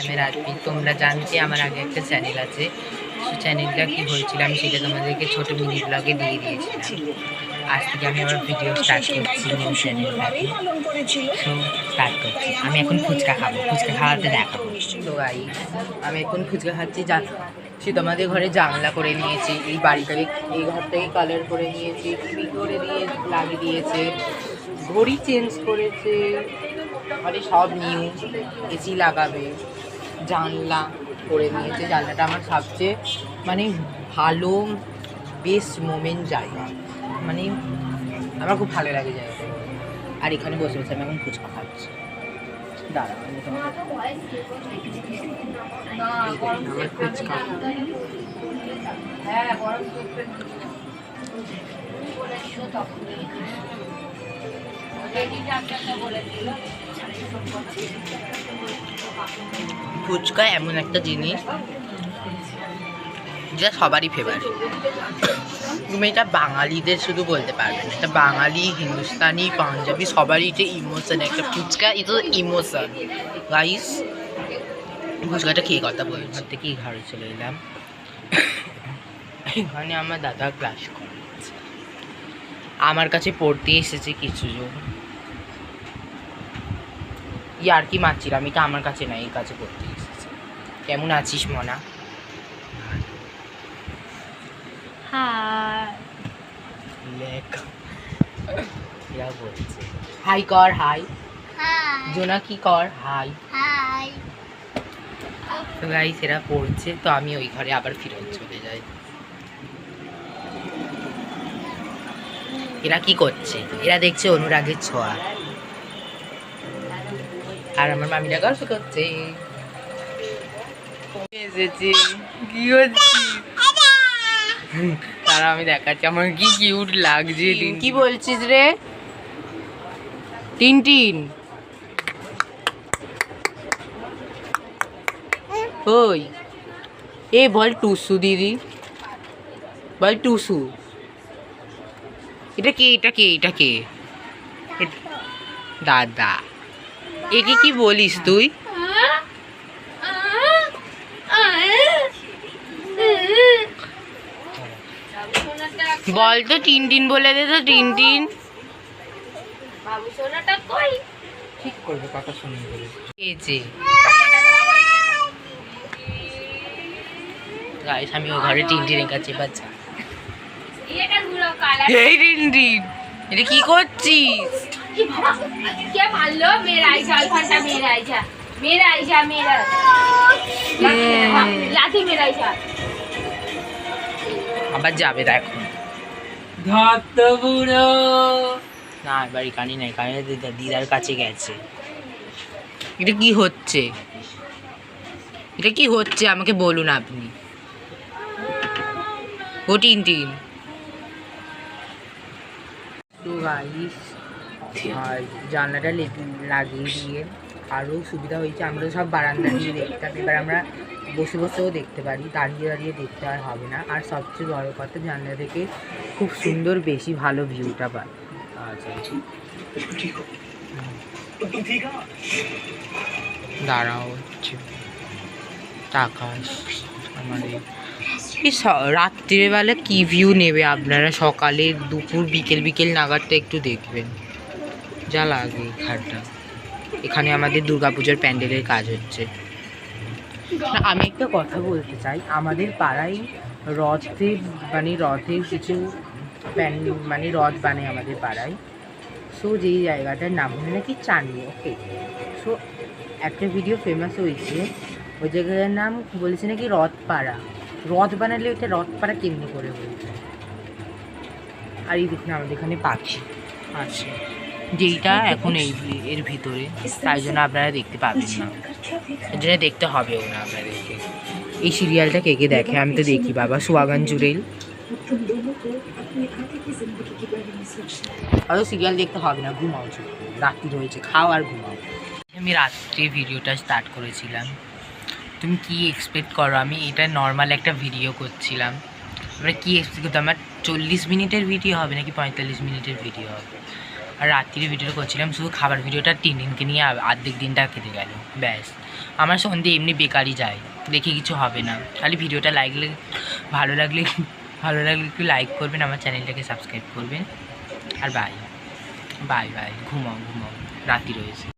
আমি রাজবি। তোমরা জানতে আমার আগে একটা চ্যানেল আছে, সেই চ্যানেলটা কী হয়েছিল আমি সেটা তোমাদেরকে ছোটো মিনি ব্লগে দিয়ে দিয়েছিলাম। আজ থেকে আমি আমার ভিডিও স্টার্ট করছি নিউ চ্যানেলটাতে। সো স্টার্ট করছি। আমি এখন ফুচকা খাবো, ফুচকা খাওয়াতে দেখাবো। তো গাইস আমি এখন ফুচকা খাচ্ছি। সে তোমাদের ঘরে জানলা করে নিয়েছি, এই বাড়িটাকে এই ঘরটাকে কালার করে নিয়েছি, টিভি করে দিয়ে লাগিয়ে দিয়েছে, ঘড়ি চেঞ্জ করেছে, মানে সব নিউ, এসি লাগাবে, জানলা করে নিয়েছে। জানলাটা আমার সবচেয়ে মানে ভালো বেস্ট মোমেন্ট জায়গা, মানে আমার খুব ভালো লাগে জায়গাটা। আর এখানে বসে বসে আমি এখন ফুচকা খাচ্ছি। দাঁড়া আমি আমার ফুচকা ফুচকা এমন একটা জিনিস যেটা সবারই ফেভারিট। তুমি এটা বাঙালিদের শুধু বলতে পারবে না, এটা বাঙালি, হিন্দুস্তানি, পাঞ্জাবি সবারই এটা ইমোশন। একটা ফুচকা ইজ ইমোশন গাইস। ফুচকাটা খেয়ে কথা বলি, ঘর থেকে ঘরে চলে এলাম। এখানে আমার দাদা ক্লাস করেছে, আমার কাছে পড়তে এসেছে কিছু জন। আর কি মারছিলাম, এটা আমার কাছে না, এই কাছে পড়তে এসেছে। কেমন আছিস মনা? হাই কর, হাই। জোনা কি কর, হাই। তো গাইস এরা পড়ছে, তো আমি ওই ঘরে আবার ফিরত চলে যাই। এরা কি করছে? এরা দেখছে অনুরাগের ছোঁয়া। আর আমার মামিরা গল্প করছে। এসেছি কি হচ্ছে তারা, আমি দেখাচ্ছি আমার কি কিউট লাগছে। কি বলছিস রে টিনটিন? ওই এ বল টুসু দিদি, বল টুসু। এটা কে, এটা কে, এটা কে? দাদা। একে কি বলিস তুই? বল তো টিনটিন বলে দে তো, টিনটিন। বাবু সোনাটা কই? ঠিক করবে কথা শুনে বলে। এই গাইস আমি ওই ঘরে টিনটিনের কাছে বাচ্চা। এই টিনটিন এটা কি করছিস? কে মারলো? মেরা আইসা, ওইখানটা মেরা আইসা, মেরা আইসা, মেরা লাঠি মেরা আইসা। আবার যাবে দেখো না, এবার এখানে নেই, কারণ দিদার কাছে গেছে। এটা কি হচ্ছে, এটা কি হচ্ছে আমাকে বলুন আপনি। ও টিনটিন। তো গাইস আর জানলাটা লাগিয়ে দিয়ে আরও সুবিধা হয়েছে, আমরা সব বারান্দা দিয়ে দেখতাম, এবার আমরা বসে বসেও দেখতে পারি, দাঁড়িয়ে দাঁড়িয়ে দেখতে আর হবে না। আর সবচেয়ে বড় কথা, জানলা থেকে খুব সুন্দর বেশি ভালো ভিউটা পাই। দাঁড়াও হচ্ছে আকাশ আমাদের। রাত্রিবেলা কি ভিউ নেবে আপনারা, সকালে দুপুর বিকেল বিকেল নাগাদটা একটু দেখবেন, যা লাগে ঘাটটা। এখানে আমাদের দুর্গাপূজার প্যান্ডেলের কাজ হচ্ছে। আমি একটা কথা বলতে চাই, আমাদের পাড়ায় রথের কিছু মানে রথ বানায় আমাদের পাড়ায়। সো যেই জায়গাটার নাম হলো নাকি চাঁদনি, ওকে। সো একটা ভিডিও ফেমাস হয়েছে, ওই জায়গাটার নাম বলেছে নাকি রথপাড়া। রথ বানালে ওইটা রথপাড়া কেমনি করে বলছে। আর এই দেখুন আমাদের এখানে পাখি আছে, যেইটা এখন এর ভিতরে, তাই জন্য আপনারা দেখতে পাবেন না, এর জন্য দেখতে হবেও না আপনাদেরকে। এই সিরিয়ালটা কে কে দেখে? আমি তো দেখি বাবা, সুহাগান জুড়েল। অত সিরিয়াল দেখতে হবে না, ঘুমাও, রাত্রি রয়েছে, খাও আর ঘুমাও। আমি রাত্রে ভিডিওটা স্টার্ট করেছিলাম, তুমি কি এক্সপেক্ট করো? আমি এটা নর্মাল একটা ভিডিও করছিলাম, আমরা কি এক্সপেক্ট করতো? আমার 40 মিনিটের ভিডিও হবে নাকি 45 মিনিটের ভিডিও হবে। আর রাত্রির ভিডিওটা করছিলাম, শুধু খাবার ভিডিওটা টিনটিনকে নিয়ে অর্ধেক দিনটা কেটে গেল, ব্যাস। আমার সন্ধে এমনি বেকারই যায়, দেখে কিছু হবে না। খালি ভিডিওটা ভালো লাগলে একটু লাইক করবেন, আমার চ্যানেলটাকে সাবস্ক্রাইব করবেন। আর বাই বাই বাই, ঘুমাও রাতি রয়েছে।